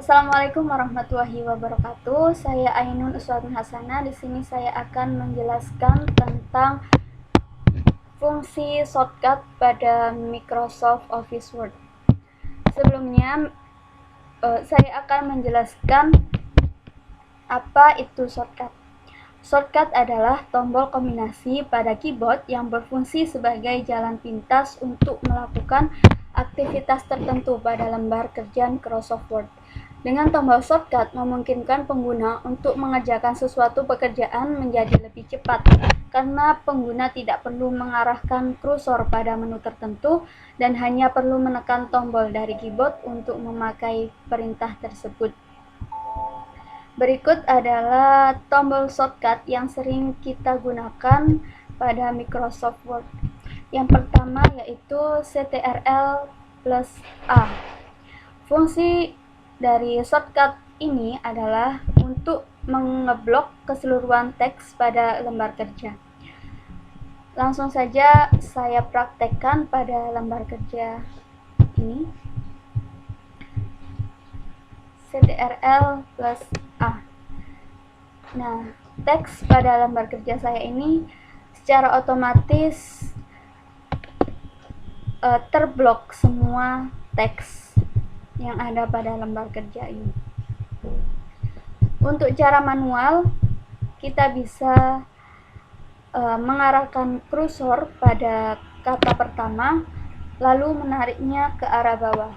Assalamualaikum warahmatullahi wabarakatuh. Saya Ainun Uswatun Hasanah. Di sini saya akan menjelaskan tentang fungsi shortcut pada Microsoft Office Word. Sebelumnya, saya akan menjelaskan apa itu shortcut. Shortcut adalah tombol kombinasi pada keyboard yang berfungsi sebagai jalan pintas untuk melakukan aktivitas tertentu pada lembar kerja Microsoft Word. Dengan tombol shortcut memungkinkan pengguna untuk mengerjakan sesuatu pekerjaan menjadi lebih cepat, karena pengguna tidak perlu mengarahkan kursor pada menu tertentu dan hanya perlu menekan tombol dari keyboard untuk memakai perintah tersebut. Berikut adalah tombol shortcut yang sering kita gunakan pada Microsoft Word. Yang pertama yaitu Ctrl+A. Fungsi dari shortcut ini adalah untuk mengeblok keseluruhan teks pada lembar kerja. Langsung saja saya praktekkan pada lembar kerja ini. Ctrl+A. Nah, teks pada lembar kerja saya ini secara otomatis terblok semua teks yang ada pada lembar kerja ini. Untuk cara manual, kita bisa mengarahkan kursor pada kata pertama, lalu menariknya ke arah bawah.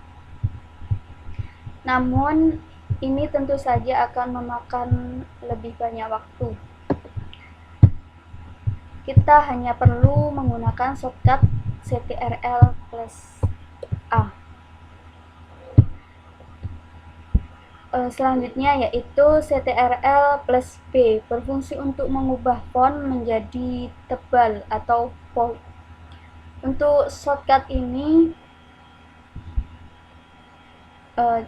Namun, ini tentu saja akan memakan lebih banyak waktu. Kita hanya perlu menggunakan shortcut Ctrl+A. Selanjutnya yaitu Ctrl+B, berfungsi untuk mengubah font menjadi tebal atau bold. Untuk shortcut ini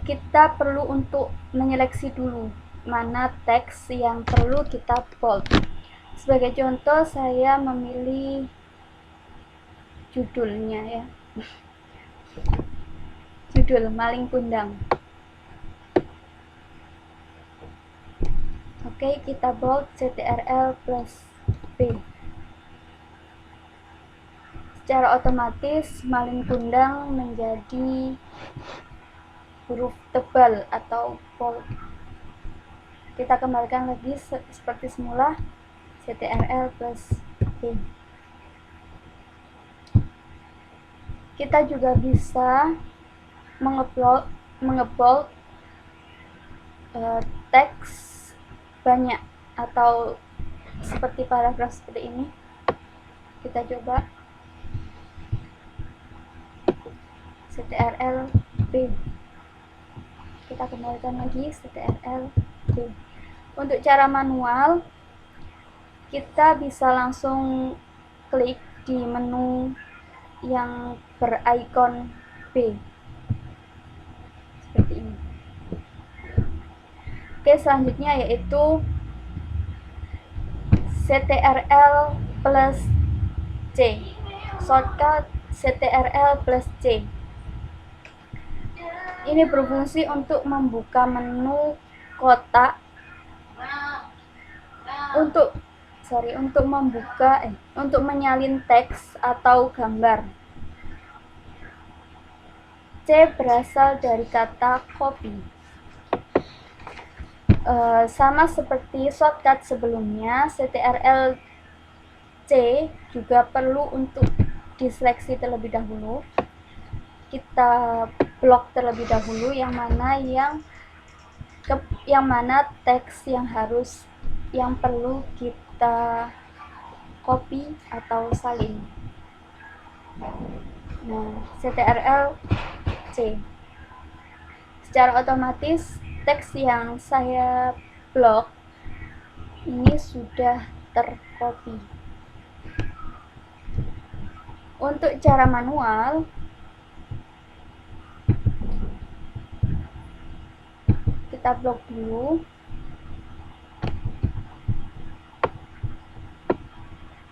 kita perlu untuk menyeleksi dulu mana teks yang perlu kita bold. Sebagai contoh, saya memilih judulnya ya. Judul Maling Kundang. Oke, kita bold Ctrl+B. Secara otomatis Maling Kundang menjadi huruf tebal atau bold. Kita kembalikan lagi seperti semula, Ctrl+B. Kita juga bisa mengebold teks banyak atau seperti paragraf seperti ini. Kita coba Ctrl+B. Kita kembalikan lagi Ctrl+B. Untuk cara manual, kita bisa langsung klik di menu yang berikon B seperti ini. Oke, selanjutnya yaitu Ctrl+C, shortcut Ctrl+C. Ini berfungsi untuk membuka menu kotak untuk menyalin teks atau gambar. C berasal dari kata copy. Sama seperti shortcut sebelumnya, Ctrl+C juga perlu untuk diseleksi terlebih dahulu. Kita blok terlebih dahulu yang mana teks yang perlu kita copy atau salin. Nah, Ctrl+C. Secara otomatis teks yang saya blok ini sudah tercopy. Untuk cara manual, kita blok dulu,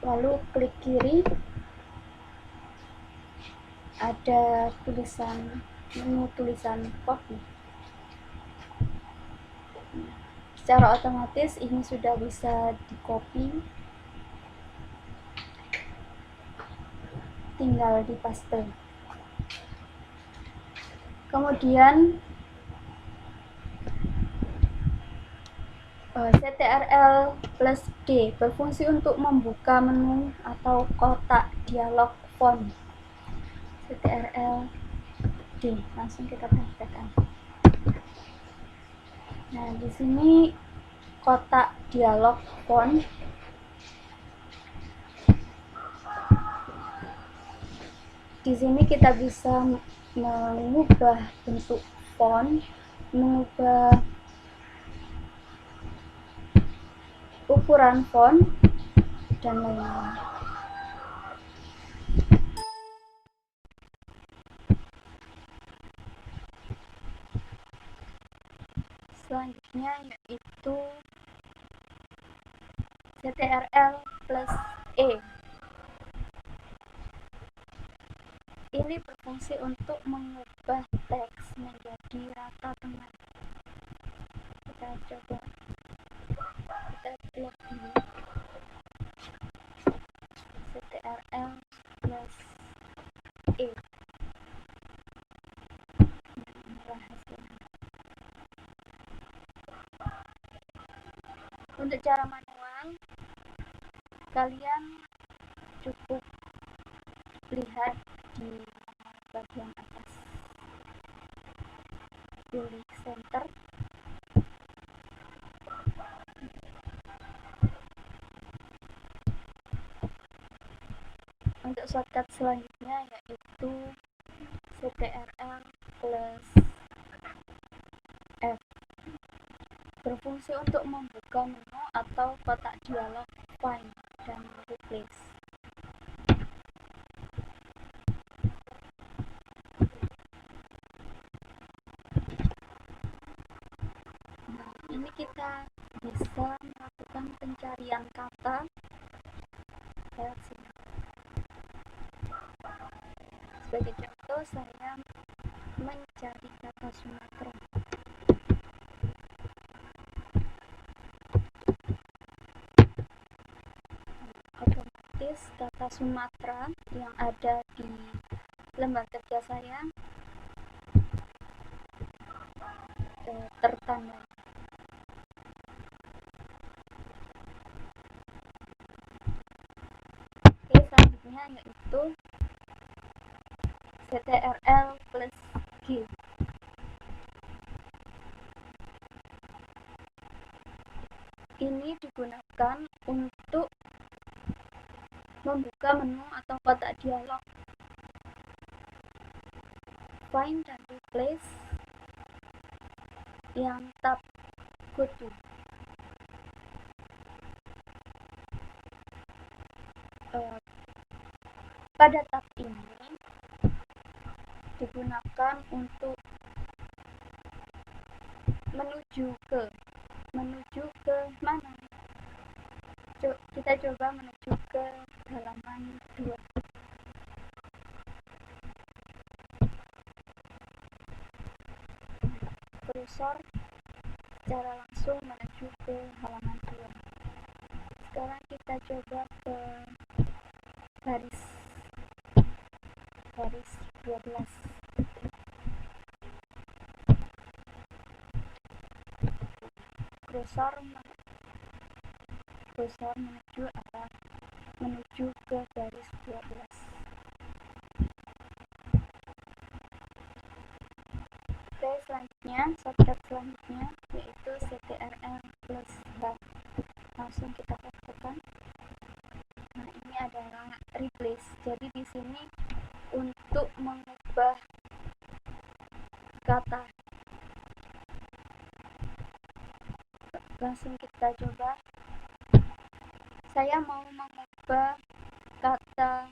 lalu klik kiri, ada menu tulisan copy. secara otomatis ini sudah bisa di copy, tinggal di paste. Kemudian CTRL plus D berfungsi untuk membuka menu atau kotak dialog font. CTRL D, langsung kita praktekkan. Nah, di sini kotak dialog font. Di sini kita bisa mengubah bentuk font, mengubah ukuran font, dan lain-lain. Selanjutnya yaitu CTRL plus E. Ini berfungsi untuk mengubah teks menjadi rata tengah. Kita coba, kita blok dulu. CTRL plus E. Inilah hasilnya. Untuk cara manual, kalian cukup lihat di bagian atas, pilih center, untuk shortcut selanjutnya yaitu CTRL plus F, berfungsi untuk membuka menu atau kotak dialog find dan replace. Ini kita bisa melakukan pencarian kata lewat sini. Sebagai contoh, saya mencari kata Sumatera. Otomatis kata Sumatera yang ada di lembar kerja saya tertanda. Oke, selanjutnya yaitu CTRL plus G. Ini digunakan untuk membuka menu atau kotak dialog find dan replace yang tab go to. Pada tab ini digunakan untuk menuju ke mana? Kita coba menuju ke halaman 2. Kursor secara langsung menuju ke halaman 2. Sekarang kita coba ke baris 12. Kursor menuju ke baris 12. Oke, selanjutnya shortcut selanjutnya yaitu CTRL plus H. Langsung kita praktekkan. Nah, ini adalah replace. Jadi di sini untuk mengubah kata. Langsung kita coba. Saya mau mengubah kata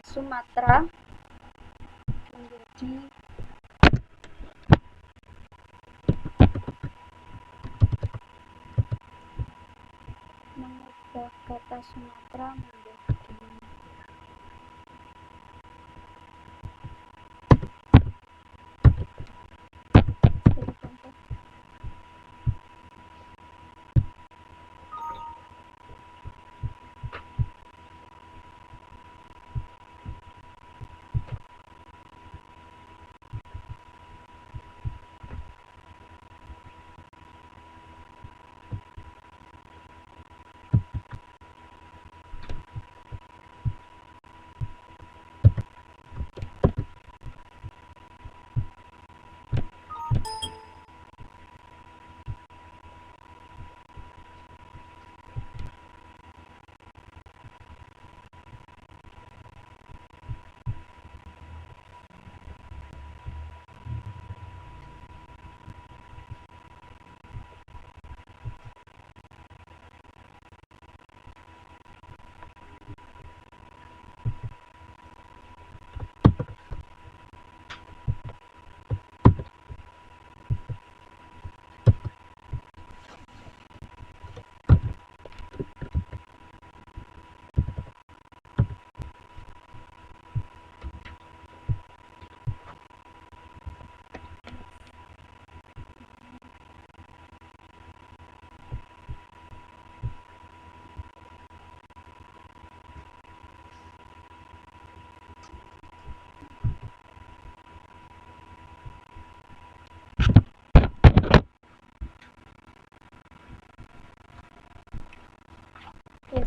Sumatera menjadi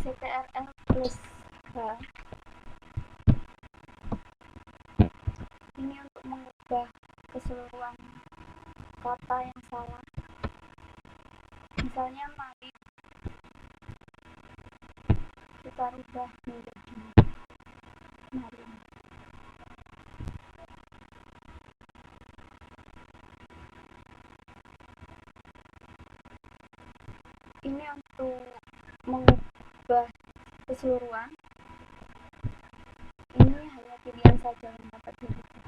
CTRL plus H ini untuk mengubah keseluruhan kata yang salah. Misalnya mari kita rubah menjadi mari. Ini untuk mengubah keseluruhan. Ini hanya pilihan saja yang dapat dirubah.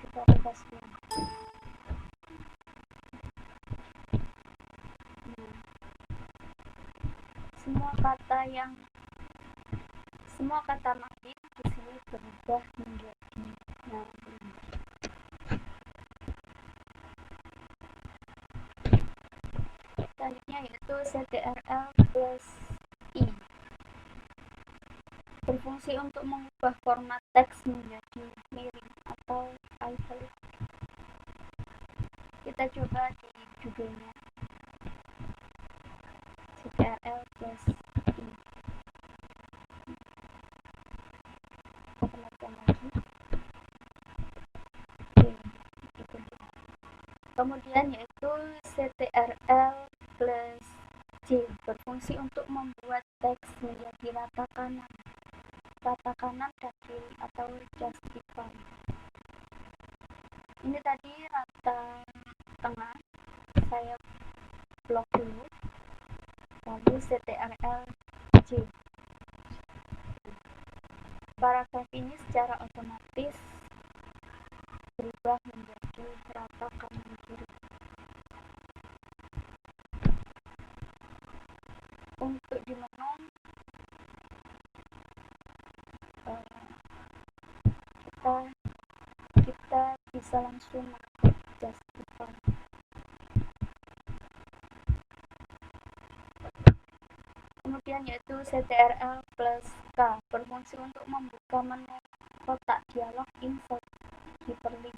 Kita rubah semua. Semua kata mari di sini berubah menjadi mari. Selanjutnya yaitu CTRL plus I, berfungsi untuk mengubah format teks menjadi miring atau italic. Kita coba di judulnya CTRL plus I. Perhatikan lagi. Oke, itu dia. Kemudian yaitu CTRL plus J, berfungsi untuk membuat teks menjadi rata kanan dan kiri atau justify. Ini tadi rata tengah, saya blok dulu, lalu CTRL J. Paragraf ini secara otomatis berubah menjadi rata kanan kiri. Untuk di menu kita bisa langsung mengklik justify. Kemudian yaitu CTRL plus K, berfungsi untuk membuka menu kotak dialog insert hyperlink.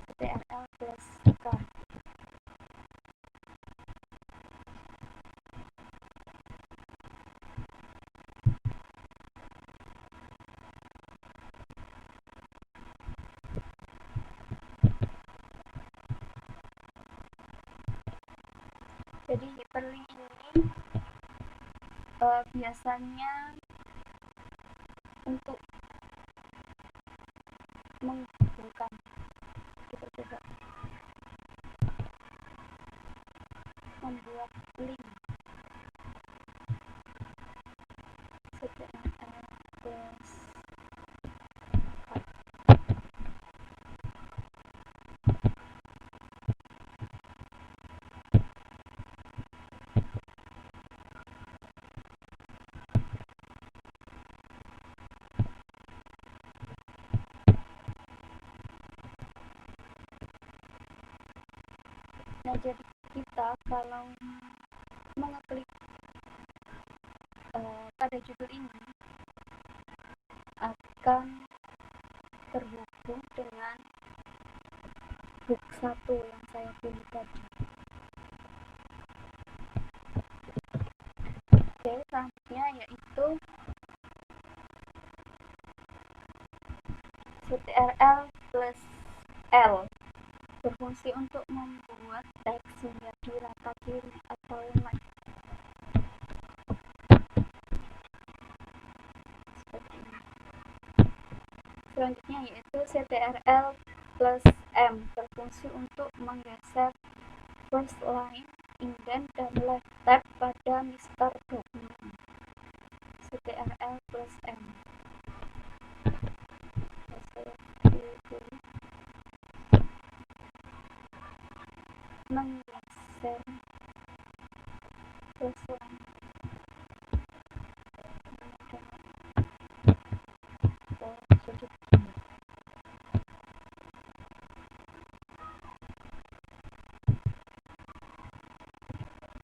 CTRL plus K. Jadi hyperlink ini biasanya untuk menghubungkan. Kita coba membuat link. CTRL plus Nah, jadi kita kalau mengeklik pada judul ini akan terhubung dengan book 1 yang saya pilih tadi. Oke, selanjutnya yaitu CTRL plus L, berfungsi untuk membuat teks menjadi rata kiri atau line. Seperti ini. Selanjutnya yaitu CTRL plus M, berfungsi untuk menggeser first line, indent, dan left tab pada Mister Dokumen. CTRL plus M. Saya pilih dulu. Menggeser first line.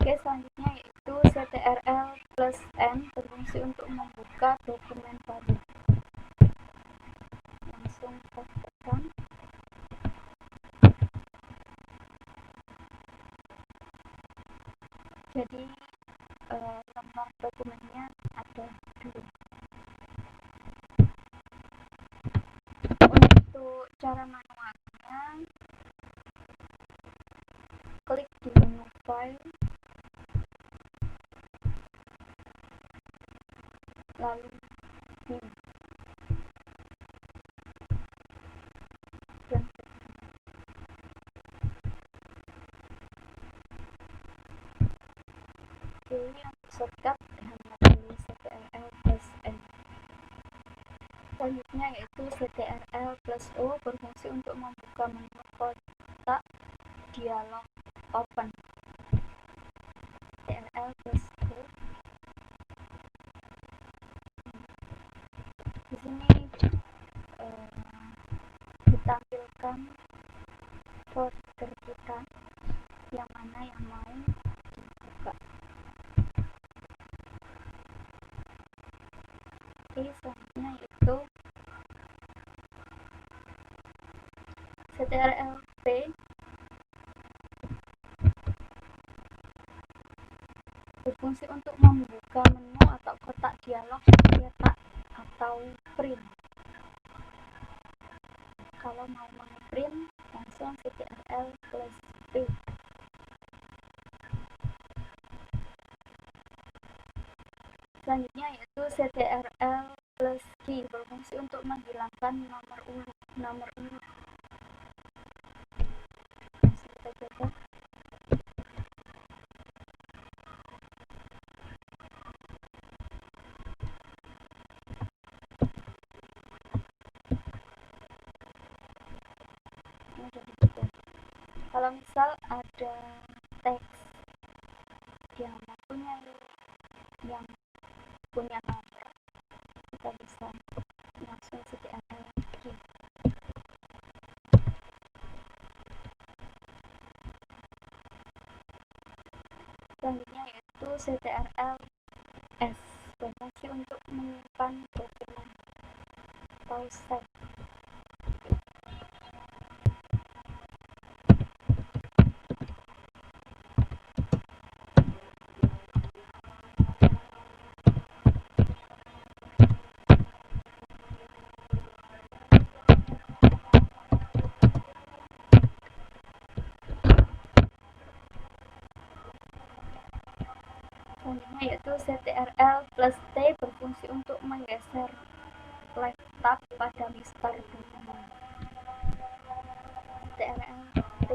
Oke, selanjutnya yaitu CTRL plus N, berfungsi untuk membuka dokumen baru. Langsung kita tekan. dokumennya ada dulu. Untuk cara manualnya, klik di menu file, lalu view, dan pilih untuk shortcut hanya pilih Ctrl+N. Selanjutnya yaitu Ctrl+O berfungsi untuk membuka menu kotak dialog open. Ctrl+O. Di sini ditampilkan folder kita yang mana yang mau dibuka. Oke, selanjutnya yaitu Ctrl+V berfungsi untuk membuka menu atau kotak dialog cetak atau print. Kalau mau meng-print, langsung Ctrl+V. Selanjutnya yaitu Ctrl+G berfungsi untuk menghilangkan nomor urut. Langsung kita coba. Kalau misal ada teks yang punya nomor, kita bisa langsung Ctrl+G. Selanjutnya yaitu Ctrl+S berfungsi untuk menyimpan dokumen atau save. Selanjutnya yaitu Ctrl+T berfungsi untuk menggeser laptop pada mistar dokumen. Ctrl+T.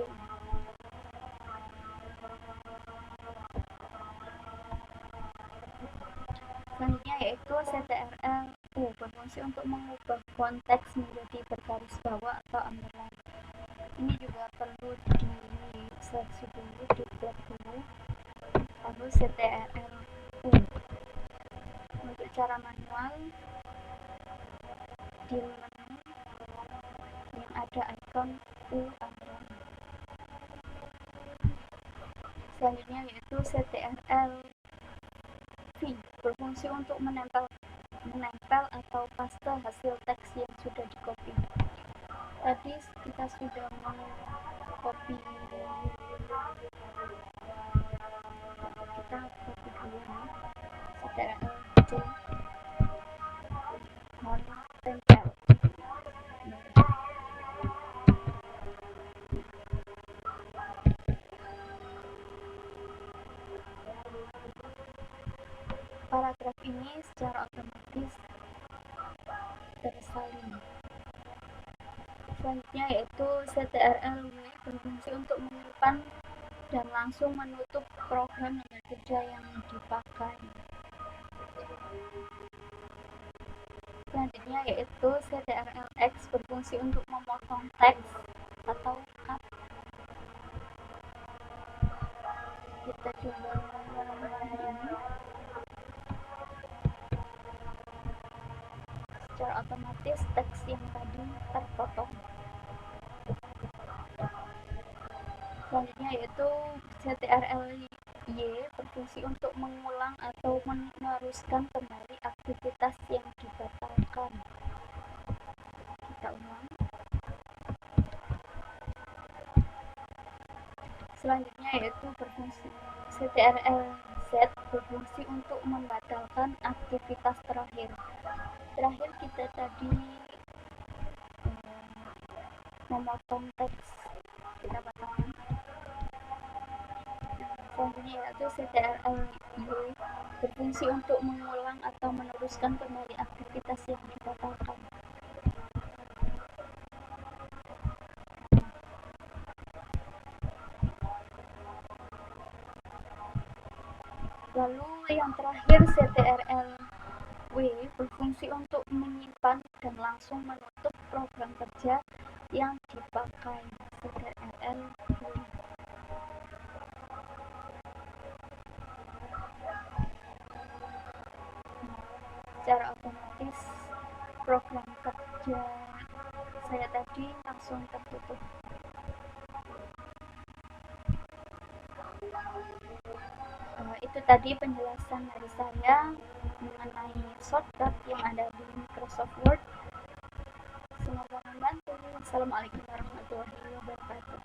Selanjutnya yaitu Ctrl+U berfungsi untuk mengubah konteks menjadi bergaris bawah atau underline. Ini juga perlu diseleksi dulu, diklik dulu, lalu Ctrl+U. Untuk cara manual, di menu yang ada ikon U underline. Selanjutnya yaitu Ctrl+V berfungsi untuk menempel atau paste hasil teks yang sudah dikopi. Tadi kita sudah mengcopy, kita copy dulu nih, Ctrl+C, lalu tempel. Paragraf ini secara otomatis tersalin. Selanjutnya yaitu Ctrl+W berfungsi untuk menyimpan dan langsung menutup program dengan kerja yang dipakai. Selanjutnya yaitu Ctrl+X berfungsi untuk memotong teks atau cut. Kita coba ini. Secara otomatis teks yang tadi terpotong. Selanjutnya yaitu Ctrl+Y berfungsi untuk mengulang atau meneruskan kembali aktivitas yang dibatalkan. Kita ulang. Selanjutnya yaitu berfungsi Ctrl+Z berfungsi untuk membatalkan aktivitas terakhir. Terakhir kita tadi memotong teks, kita batalkan. Selanjutnya yaitu CTRL-Y berfungsi untuk mengulang atau meneruskan kembali aktivitas yang dibatalkan. Lalu yang terakhir CTRL-W berfungsi untuk menyimpan dan langsung menutup program kerja yang dipakai. CTRL-W. Secara otomatis program kerja saya tadi langsung tertutup. Itu tadi penjelasan dari saya mengenai shortcut yang ada di Microsoft Word. Semoga membantu. Assalamualaikum warahmatullahi wabarakatuh.